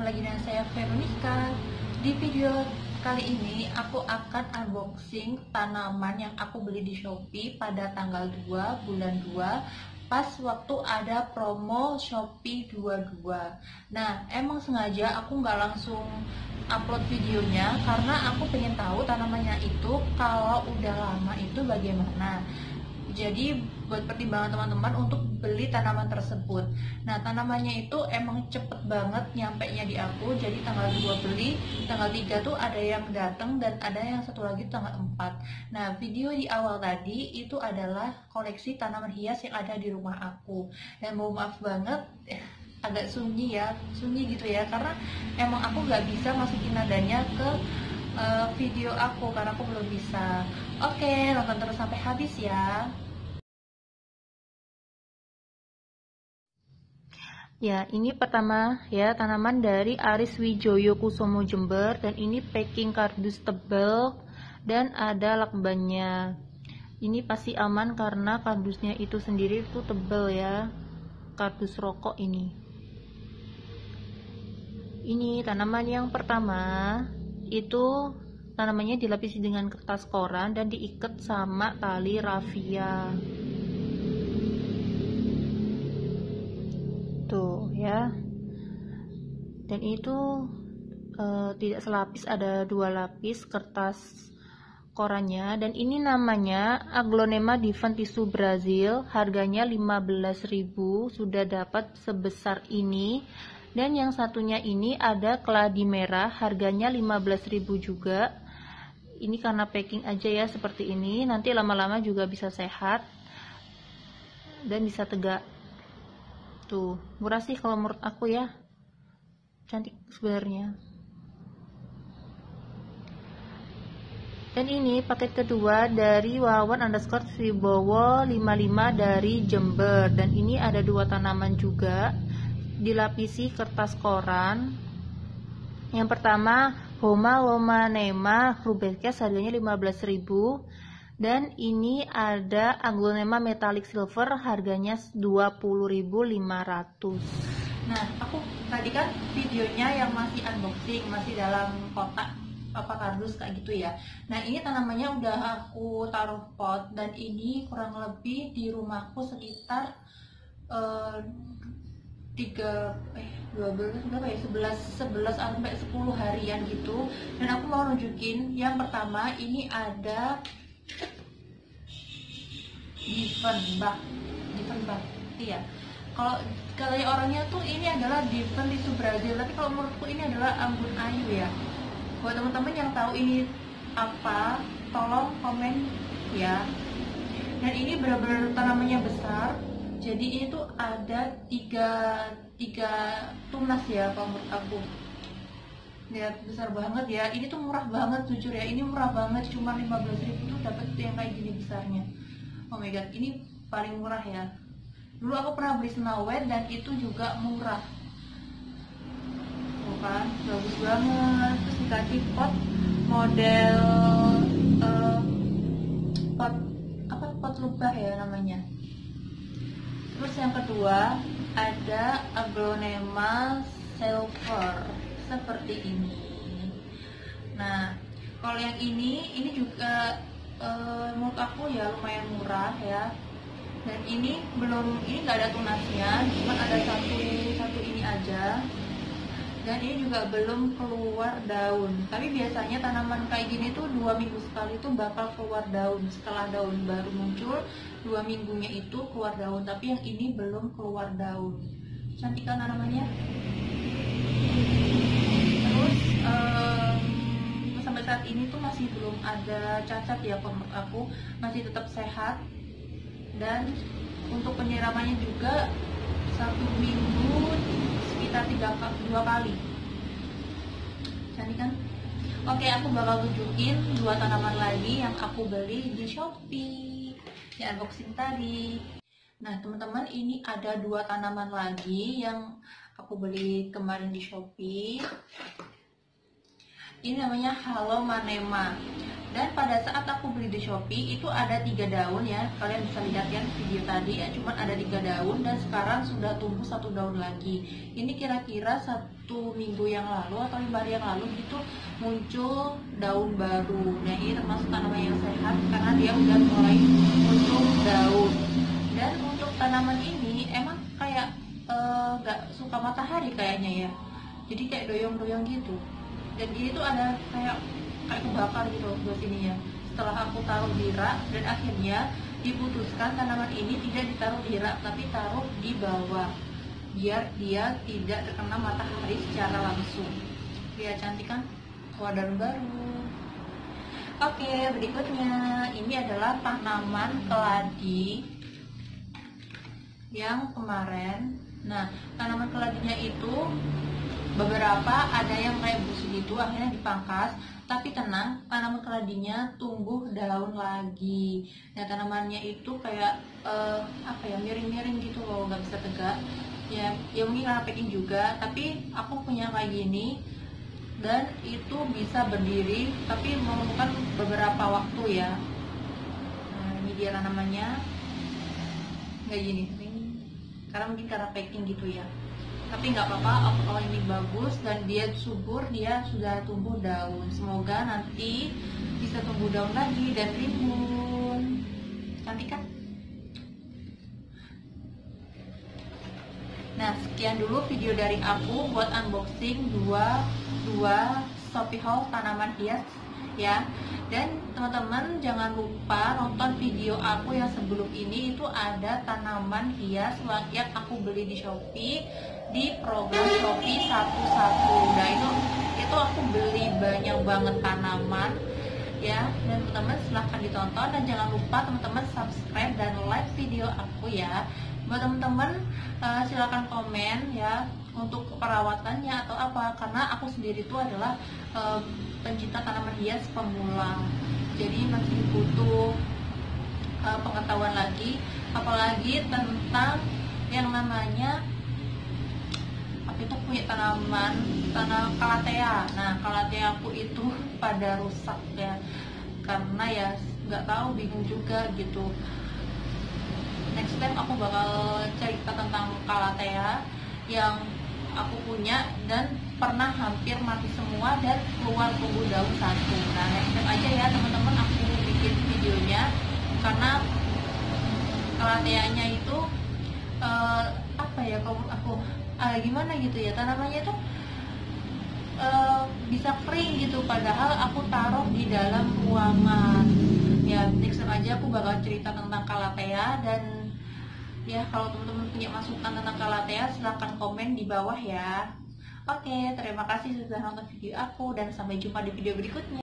lagi dengan saya Veronica. Di video kali ini aku akan unboxing tanaman yang aku beli di Shopee pada tanggal 2 bulan 2 pas waktu ada promo Shopee 22. Nah, emang sengaja aku nggak langsung upload videonya karena aku pengen tahu tanamannya itu kalau udah lama itu bagaimana. Jadi buat pertimbangan teman-teman untuk beli tanaman tersebut. Nah, tanamannya itu emang cepet banget nyampe nya di aku. Jadi tanggal 2 beli, tanggal 3 tuh ada yang datang dan ada yang satu lagi tanggal 4. Nah, video di awal tadi itu adalah koleksi tanaman hias yang ada di rumah aku. Dan mohon maaf banget, agak sunyi gitu ya, karena emang aku nggak bisa masukin nadanya ke video aku karena aku belum bisa. Oke, nonton terus sampai habis ya. Ya, ini pertama ya, tanaman dari Aris Wijoyo Kusumo Jember, dan ini packing kardus tebal dan ada lakbannya. Ini pasti aman karena kardusnya itu sendiri itu tebal ya, kardus rokok ini. Ini tanaman yang pertama, itu tanamannya dilapisi dengan kertas koran dan diikat sama tali rafia. Tuh ya, dan itu tidak selapis, ada 2 lapis kertas korannya. Dan ini namanya Aglonema Divan Brazil, harganya 15.000, sudah dapat sebesar ini. Dan yang satunya ini ada keladi merah, harganya 15.000 juga. Ini karena packing aja ya seperti ini, nanti lama-lama juga bisa sehat dan bisa tegak. Tuh, murah sih kalau menurut aku ya, cantik sebenarnya. Dan ini paket kedua dari Wawan_Wibowo 55 dari Jember, dan ini ada 2 tanaman juga dilapisi kertas koran. Yang pertama Homa Lomanema Rubekes, harganya 15.000. Dan ini ada Aglonema Metallic Silver, harganya 20.500. Nah, aku tadi kan videonya yang masih unboxing, masih dalam kotak kardus kayak gitu ya. Nah, ini tanamannya udah aku taruh pot, dan ini kurang lebih di rumahku sekitar 11 sampai 10 harian gitu. Dan aku mau nunjukin yang pertama, ini ada Divenbach, iya. Kalau orangnya tuh ini adalah Divan Brazil, tapi kalau menurutku ini adalah Ambon Ayu ya. Buat teman-teman yang tahu ini apa, tolong komen ya. Dan ini benar-benar tanamannya besar. Jadi ini tuh ada tiga tunas ya kalau menurut aku. Lihat, besar banget ya. Ini tuh murah banget, jujur ya. Ini murah banget, cuma 15.000 tuh dapat yang kayak gini besarnya. Oh my god, ini paling murah ya. Dulu aku pernah beli Snow White dan itu juga murah. Tuh kan, bagus banget. Terus dikasih pot model pot lubah ya namanya. Terus yang kedua ada Aglonema Silver seperti ini. Nah, kalau yang ini juga menurut aku ya lumayan murah ya. Dan ini nggak ada tunasnya, cuma ada satu ini aja. Dan ini juga belum keluar daun. Tapi biasanya tanaman kayak gini tuh 2 minggu sekali tuh bakal keluar daun. Setelah daun baru muncul, 2 minggunya itu keluar daun. Tapi yang ini belum keluar daun. Cantik kan tanamannya? Terus sampai saat ini tuh masih belum ada cacat ya, menurut aku masih tetap sehat. Dan untuk penyiramannya juga 1 minggu sekitar 2 kali. Cantik kan? Oke, aku bakal tunjukin 2 tanaman lagi yang aku beli di Shopee, di unboxing tadi. Nah teman-teman, ini ada 2 tanaman lagi yang aku beli kemarin di Shopee. Ini namanya Halomanema, Dan pada saat aku beli di Shopee itu ada 3 daun ya, kalian bisa lihat ya video tadi ya, cuma ada 3 daun dan sekarang sudah tumbuh 1 daun lagi. Ini kira-kira 1 minggu yang lalu atau 5 hari yang lalu gitu muncul daun baru. Nah ini termasuk tanaman yang sehat karena dia udah mulai muncul daun. Dan untuk tanaman ini emang kayak gak suka matahari kayaknya ya, jadi kayak doyong-doyong gitu. Dan ini tuh ada kayak kebakar gitu di sini ya. Setelah aku taruh di rak dan akhirnya diputuskan tanaman ini tidak ditaruh di rak tapi taruh di bawah biar dia tidak terkena matahari secara langsung. Lihat cantik kan? Wadah baru. Oke, berikutnya ini adalah tanaman keladi yang kemarin. Nah, tanaman keladinya itu beberapa ada yang kayak busuk gitu, akhirnya dipangkas. Tapi tenang, tanaman keladinya tumbuh daun lagi. Nah, tanamannya itu kayak miring-miring gitu loh, nggak bisa tegak. Ya mungkin karena packing juga. Tapi aku punya kayak gini dan itu bisa berdiri, tapi memerlukan beberapa waktu ya. Nah, ini dia tanamannya kayak gini, karena mungkin karena packing gitu ya. Tapi nggak apa-apa, kalau ini bagus dan dia subur, dia sudah tumbuh daun. Semoga nanti bisa tumbuh daun lagi dan rimbun. Cantik kan? Nah, sekian dulu video dari aku buat unboxing dua Shopee haul tanaman hias ya. Dan teman-teman jangan lupa nonton video aku yang sebelum ini, itu ada tanaman hias yang aku beli di Shopee di program Shopee 11. Nah itu aku beli banyak banget tanaman ya. Dan teman-teman silahkan ditonton dan jangan lupa teman-teman subscribe dan like video aku ya. Buat teman-teman silahkan komen ya untuk perawatannya atau apa, karena aku sendiri itu adalah pencinta tanaman hias pemula, jadi masih butuh pengetahuan lagi, apalagi tentang yang namanya aku itu punya tanam kalatea. Nah, kalatea aku itu pada rusak ya, karena ya nggak tahu, bingung juga gitu. Next time aku bakal cerita tentang kalatea yang aku punya dan pernah hampir mati semua dan keluar tumbuh daun 1. Nah, next time aja ya teman-teman aku bikin videonya, karena kalateanya itu kalau aku gimana gitu ya, tanamannya itu bisa kering gitu, padahal aku taruh di dalam ruangan ya. Next time aja aku bakal cerita tentang kalatea. Dan ya kalau teman-teman punya masukan tentang kalatea silahkan komen di bawah ya. Oke, terima kasih sudah nonton video aku dan sampai jumpa di video berikutnya.